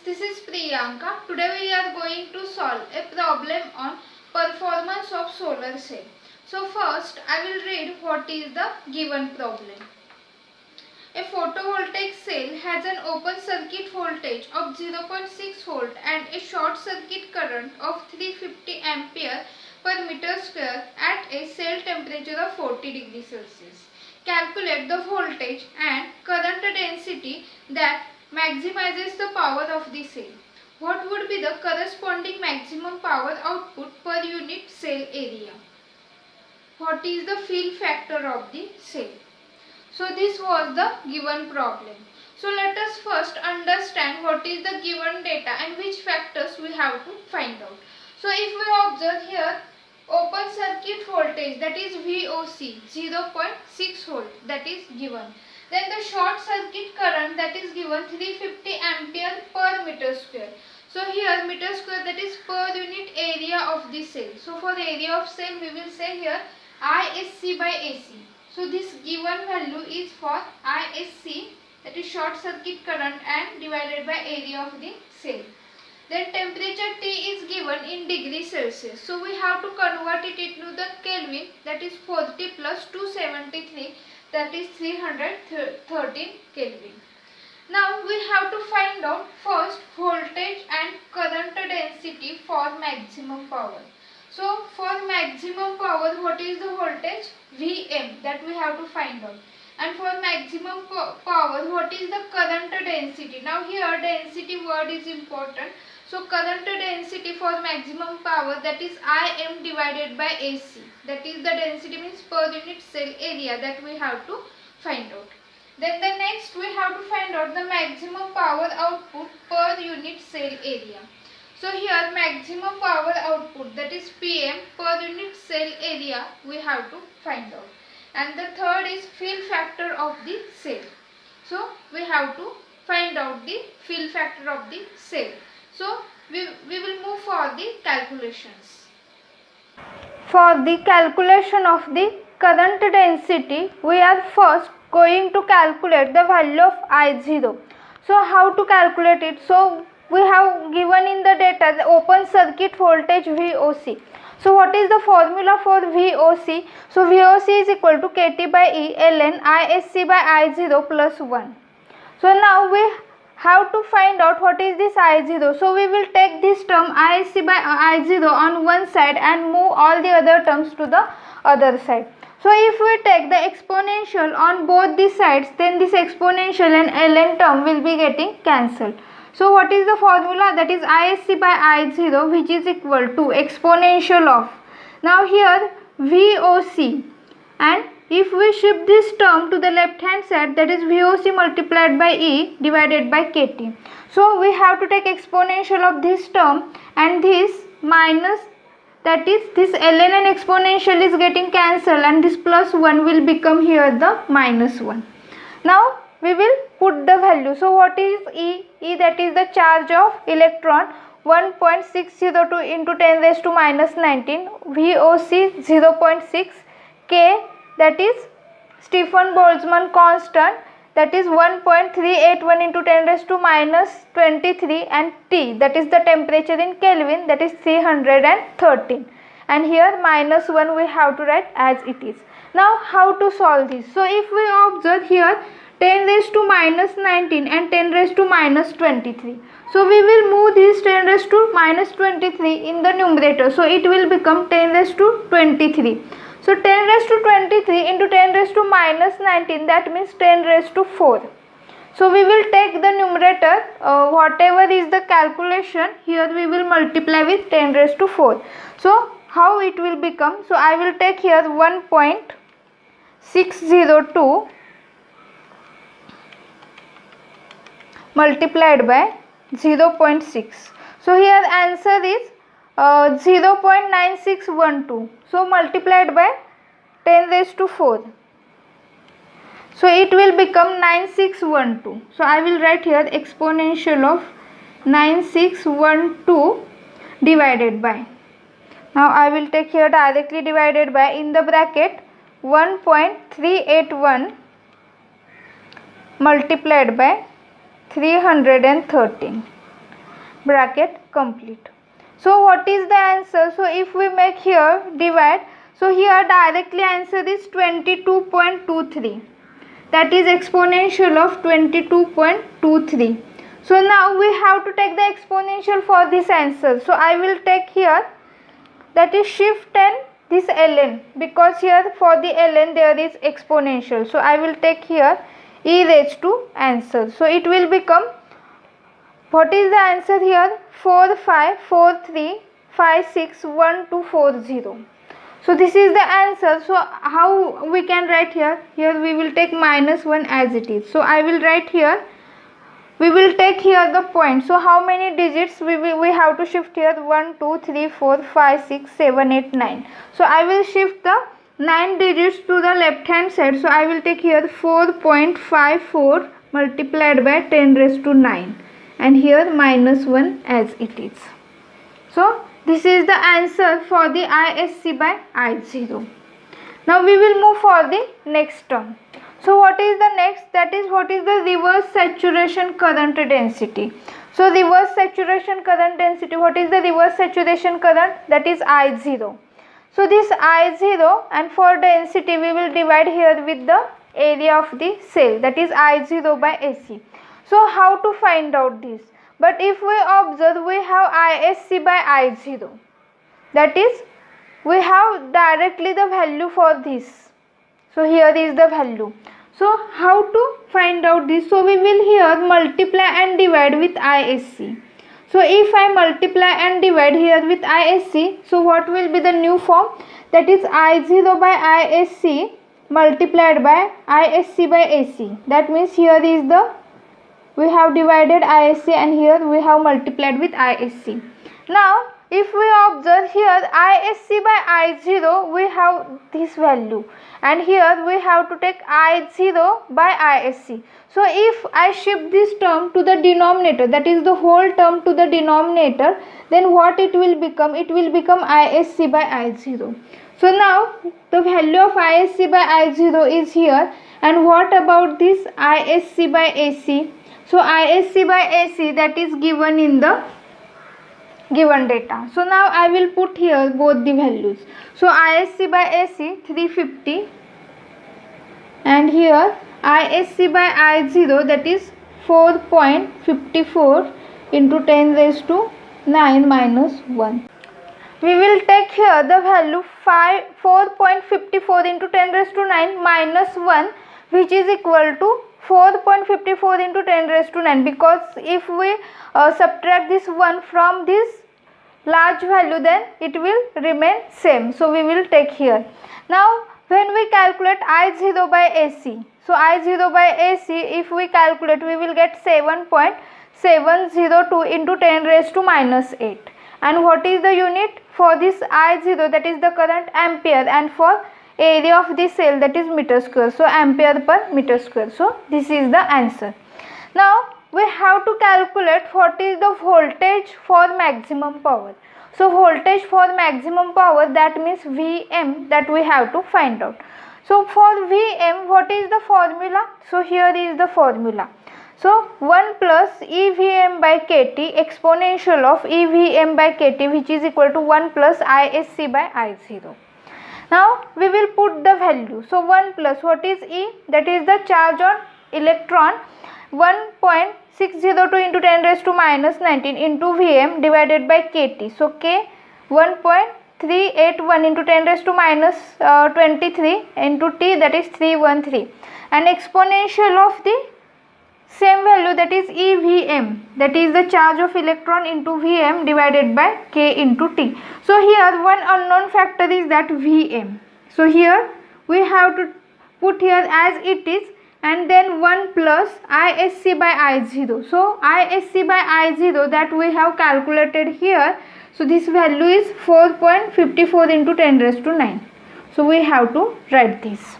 this is Priyanka. Today we are going to solve a problem on performance of solar cell. So first I will read what is the given problem. A photovoltaic cell has an open circuit voltage of 0.6 volt and a short circuit current of 350 ampere per meter square at a cell temperature of 40 degrees Celsius. Calculate the voltage and current density that maximizes the power of the cell. What would be the corresponding maximum power output per unit cell area? What is the fill factor of the cell? So this was the given problem. So let us first understand what is the given data and which factors we have to find out. So if we observe here, open circuit voltage, that is VOC, 0.6 volt, that is given. Then the short circuit current, that is given 350 ampere per meter square. So here meter square, that is per unit area of the cell. So for the area of cell we will say here ISC by AC. So this given value is for ISC, that is short circuit current, and divided by area of the cell. Then temperature T is given in degrees Celsius. So we have to convert it into the Kelvin, that is 40 plus 273, that is 313 Kelvin. Now we have to find out first voltage and current density for maximum power. So for maximum power, what is the voltage? Vm, that we have to find out. And for maximum power, what is the current density? Now here density word is important. So current density for maximum power, that is Im divided by AC. That is the density, means per unit cell area, that we have to find out. Then the next we have to find out the maximum power output per unit cell area. So here maximum power output, that is PM per unit cell area, we have to find out. And the third is fill factor of the cell. So we have to find out the fill factor of the cell. So we will move for the calculations. For the calculation of the current density, we are first going to calculate the value of I0. So how to calculate it? So we have given in the data the open circuit voltage VOC. So what is the formula for VOC? So VOC is equal to KT by E ln ISC by I0 plus 1. So now we have to find out what is this I0. So we will take this term ISC by I0 on one side and move all the other terms to the other side. So if we take the exponential on both the sides, then this exponential and ln term will be getting cancelled. So what is the formula? That is ISC by I0, which is equal to exponential of. Now here VOC, and if we shift this term to the left hand side, that is VOC multiplied by E divided by KT. So we have to take exponential of this term and this minus, that is this ln and exponential is getting cancelled, and this plus 1 will become here the minus 1. Now we will put the value. So what is E? E, that is the charge of electron, 1.602 into 10 raised to minus 19. VOC 0.6. K, that is Stephen Boltzmann constant, that is 1.381 into 10 raised to minus 23, and T, that is the temperature in Kelvin, that is 313. And here minus 1 we have to write as it is. Now how to solve this? So if we observe here 10 raised to minus 19 and 10 raised to minus 23. So we will move this 10 raised to minus 23 in the numerator. So it will become 10 raised to 23. So 10 raised to 23 into 10 raised to minus 19, that means 10 raised to 4. So we will take the numerator, whatever is the calculation, here we will multiply with 10 raised to 4. So how it will become? So I will take here 1.602 multiplied by 0.6. So here answer is 0.9612. So multiplied by 10 raised to 4. So it will become 9612. So I will write here exponential of 9612 divided by. Now I will take here directly divided by, in the bracket 1.381 multiplied by 313. bracket complete. So what is the answer? So if we make here divide, so here directly answer is 22.23. That is exponential of 22.23. So now we have to take the exponential for this answer. So I will take here, that is shift and this ln, because here for the ln there is exponential. So I will take here e raised to answer. So it will become, what is the answer here? 4543561240. So this is the answer. So how we can write here? Here we will take -1 as it is. So I will write here, we will take here the point. So how many digits we have to shift here? 1 2 3 4 5 6 7 8 9. So I will shift the 9 digits to the left hand side. So I will take here 4.54 multiplied by 10 raised to 9, and here -1 as it is. So this is the answer for the ISC by I0. Now we will move for the next term. So what is the next? That is, what is the reverse saturation current density? So reverse saturation current density, what is the reverse saturation current? That is I0. So this I0, and for density we will divide here with the area of the cell, that is I0 by AC. So how to find out this? But if we observe, we have ISC by I0. That is, we have directly the value for this. So here is the value. So how to find out this? So we will here multiply and divide with ISC. So if I multiply and divide here with ISC, so what will be the new form? That is I0 by ISC multiplied by ISC by AC. That means here is the, we have divided ISC and here we have multiplied with ISC. Now if we observe here ISC by I0, we have this value, and here we have to take I0 by ISC. So if I shift this term to the denominator, that is the whole term to the denominator, then what it will become? It will become ISC by I0. So now the value of ISC by I0 is here, and what about this ISC by AC? So ISC by AC, that is given in the given data. So now I will put here both the values. So ISC by AC 350, and here ISC by I0, that is 4.54 into 10 raised to 9 minus 1. We will take here the value 4.54 into 10 raised to 9 minus 1, which is equal to 4.54 into 10 raised to 9, because if we subtract this 1 from this large value, then it will remain same. So we will take here. Now when we calculate I0 by AC, so I0 by AC, if we calculate, we will get 7.702 into 10 raised to minus 8. And what is the unit for this I0? That is the current, ampere, and for area of the cell, that is meter square. So ampere per meter square. So this is the answer. Now we have to calculate what is the voltage for maximum power. So voltage for maximum power, that means Vm, that we have to find out. So for Vm, what is the formula? So here is the formula. So 1 plus EVM by KT, exponential of EVM by KT, which is equal to 1 plus ISC by I0. Now we will put the value. So 1 plus, what is E? That is the charge on electron, 1.602 into 10 raised to minus 19 into Vm divided by KT. So K 1.381 into 10 raised to minus 23 into T, that is 313, and exponential of the same value, that is EVM, that is the charge of electron into Vm divided by K into T. So here one unknown factor is that Vm. So here we have to put here as it is, and then 1 plus ISC by I0. So ISC by I0, that we have calculated here. So this value is 4.54 into 10 raised to 9. So we have to write this.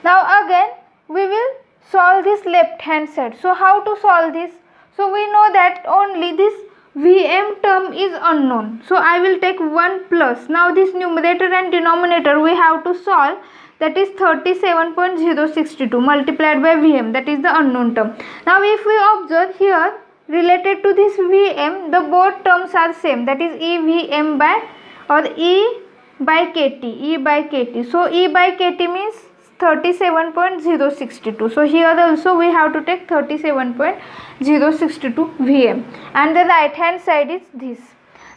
Now again we will solve this left hand side. So how to solve this? So we know that only this Vm term is unknown. So I will take 1 plus. Now this numerator and denominator we have to solve. That is 37.062 multiplied by Vm, that is the unknown term. Now if we observe here, related to this Vm, the both terms are same, that is EVm by or E by kt. So E by kt means 37.062. So here also we have to take 37.062 Vm, and the right hand side is this.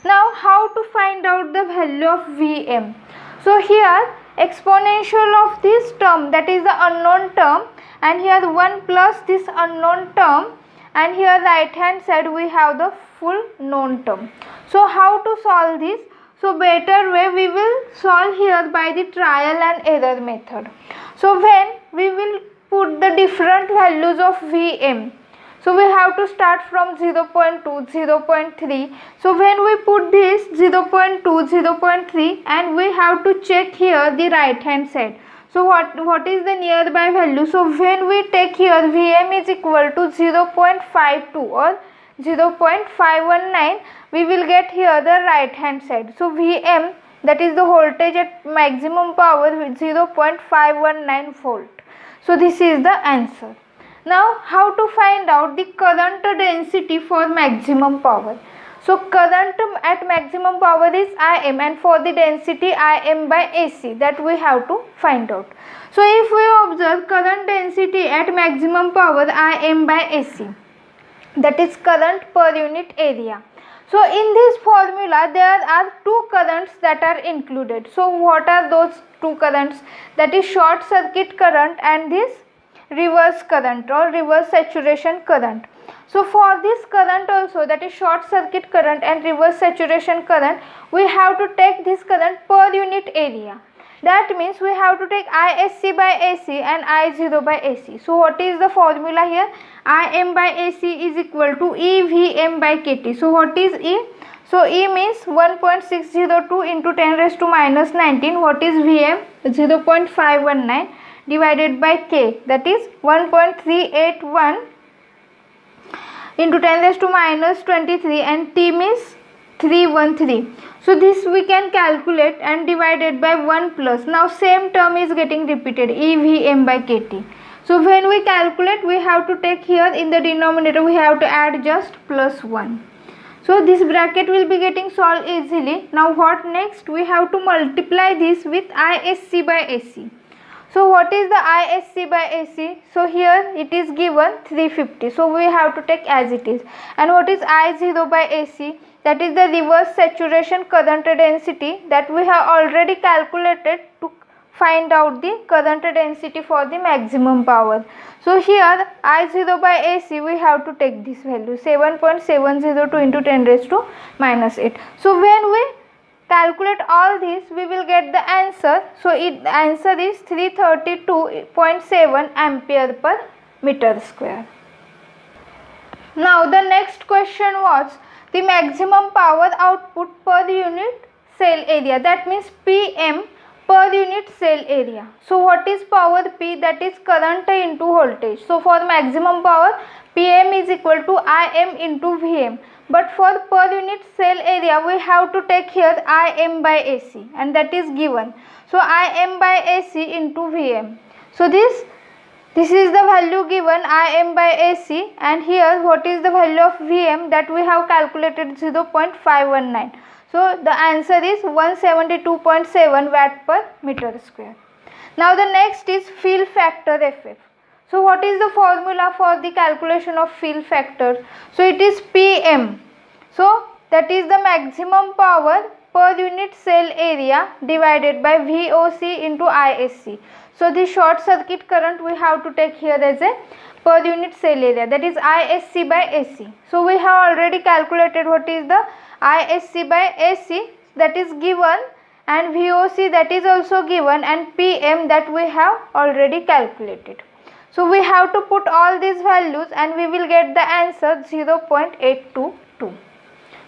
Now how to find out the value of Vm? So here exponential of this term, that is the unknown term, and here 1 plus this unknown term, and here right hand side we have the full known term. So how to solve this? So better way we will solve here by the trial and error method. So when we will put the different values of Vm, so we have to start from 0.2, 0.3. So when we put this 0.2, 0.3, and we have to check here the right hand side. So what is the nearby value? So when we take here Vm is equal to 0.52 or 0.519, we will get here the right hand side. So Vm, that is the voltage at maximum power with 0.519 volt. So this is the answer. Now how to find out the current density for maximum power? So current at maximum power is Im, and for the density Im by AC, that we have to find out. So if we observe current density at maximum power Im by AC, that is current per unit area. So in this formula there are two currents that are included. So what are those two currents? That is short circuit current and this reverse current or reverse saturation current. So for this current also, that is short circuit current and reverse saturation current, we have to take this current per unit area. That means we have to take ISC by AC and I0 by AC. So what is the formula here? Im by AC is equal to EVm by kt. So what is E? So E means 1.602 into 10 raised to minus 19. What is Vm? 0.519 divided by K, that is 1.381 into 10 raised to minus 23, and T means 313. So this we can calculate and divided by 1 plus. Now same term is getting repeated, EVm by kt. So when we calculate, we have to take here in the denominator, we have to add just plus 1. So this bracket will be getting solved easily. Now what next? We have to multiply this with ISC by AC. So what is the ISC by AC? So here it is given 350. So we have to take as it is. And what is I0 by AC? That is the reverse saturation current density that we have already calculated to find out the current density for the maximum power. So here I0 by AC we have to take this value 7.702 into 10 raised to minus 8. So when we calculate all this, we will get the answer. So the answer is 332.7 ampere per meter square. Now the next question was the maximum power output per unit cell area, that means PM per unit cell area. So what is power P? That is current into voltage. So for maximum power, PM is equal to Im into Vm. But for per unit cell area, we have to take here Im by AC, and that is given. So Im by AC into Vm. So this is the value given, Im by AC, and here what is the value of Vm that we have calculated 0.519. So the answer is 172.7 watt per meter square. Now the next is fill factor FF. So what is the formula for the calculation of fill factor? So it is PM. So that is the maximum power per unit cell area divided by VOC into ISC. So the short circuit current we have to take here as a per unit cell area, that is ISC by AC. So we have already calculated what is the ISC by AC, that is given, and VOC that is also given, and PM that we have already calculated. So we have to put all these values and we will get the answer 0.822.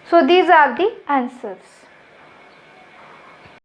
So these are the answers.